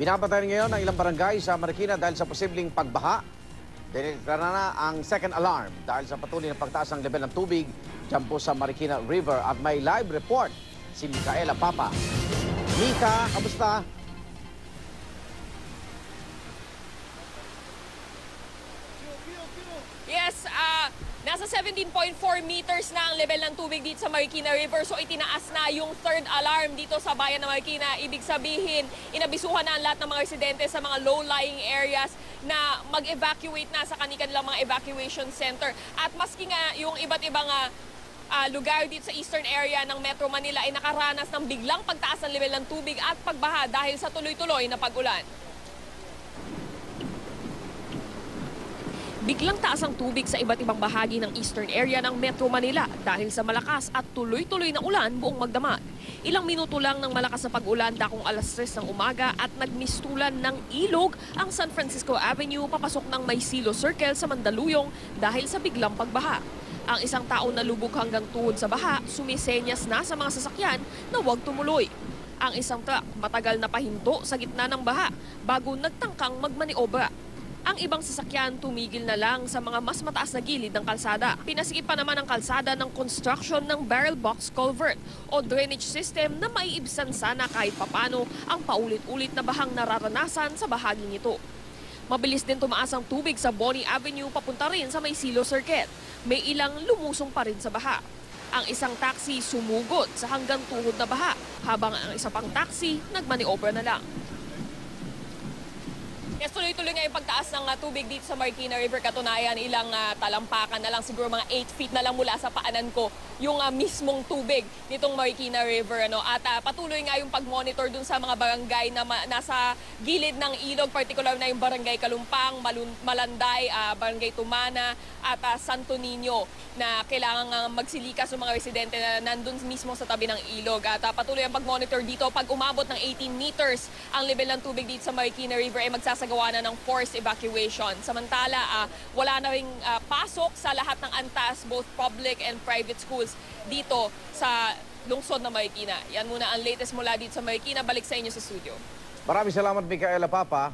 Binabatayan ngayon ang ilang barangay sa Marikina dahil sa posibleng pagbaha. Dineklara na ang second alarm dahil sa patuloy na pagtaas ng level ng tubig dyan po sa Marikina River. At may live report si Micaela Papa. Mika, kamusta? Yes, nasa 17.4 meters na ang level ng tubig dito sa Marikina River. So itinaas na yung third alarm dito sa bayan ng Marikina. Ibig sabihin, inabisuhan na ang lahat ng mga residente sa mga low-lying areas na mag-evacuate na sa kanilang mga evacuation center. At maski nga yung iba't ibang lugar dito sa eastern area ng Metro Manila ay nakaranas ng biglang pagtaas ng level ng tubig at pagbaha dahil sa tuloy-tuloy na pag-ulan. Biglang taas ang tubig sa iba't ibang bahagi ng eastern area ng Metro Manila dahil sa malakas at tuloy-tuloy na ulan buong magdamag. Ilang minuto lang ng malakas na pag-ulan dakong alas 3 ng umaga at nagmistulan ng ilog ang San Francisco Avenue papasok ng Maysilo Circle sa Mandaluyong dahil sa biglang pagbaha. Ang isang tao na lubog hanggang tuhod sa baha, sumisenyas na sa mga sasakyan na huwag tumuloy. Ang isang truck matagal na pahinto sa gitna ng baha bago nagtangkang magmaniobra. Ang ibang sasakyan tumigil na lang sa mga mas mataas na gilid ng kalsada. Pinasikip pa naman ang kalsada ng construction ng barrel box culvert o drainage system na maiibsan sana kahit papano ang paulit-ulit na bahang nararanasan sa bahaging ito. Mabilis din tumaas ang tubig sa Bonnie Avenue papunta rin sa Maysilo Circuit. May ilang lumusong pa rin sa baha. Ang isang taxi sumugod sa hanggang tuhod na baha habang ang isa pang taxi nagmaniobra na lang. Yes, tuloy-tuloy nga yung pagtaas ng tubig dito sa Marikina River. Katunayan, ilang talampakan na lang, siguro mga 8 feet na lang mula sa paanan ko yung mismong tubig nitong Marikina River. At patuloy nga yung pag-monitor dun sa mga barangay na nasa gilid ng ilog, particular na yung Barangay Kalumpang, Malanday, Barangay Tumana at Santo Niño na kailangan magsilikas ng mga residente na nandun mismo sa tabi ng ilog. At patuloy ang pag-monitor dito. Pag umabot ng 18 meters ang level ng tubig dito sa Marikina River ay magsasagawa na ng forced evacuation. Samantala, wala na ring pasok sa lahat ng antas, both public and private schools dito sa lungsod ng Marikina. Yan muna ang latest mula dito sa Marikina. Balik sa inyo sa studio. Maraming salamat, Micaela Papa.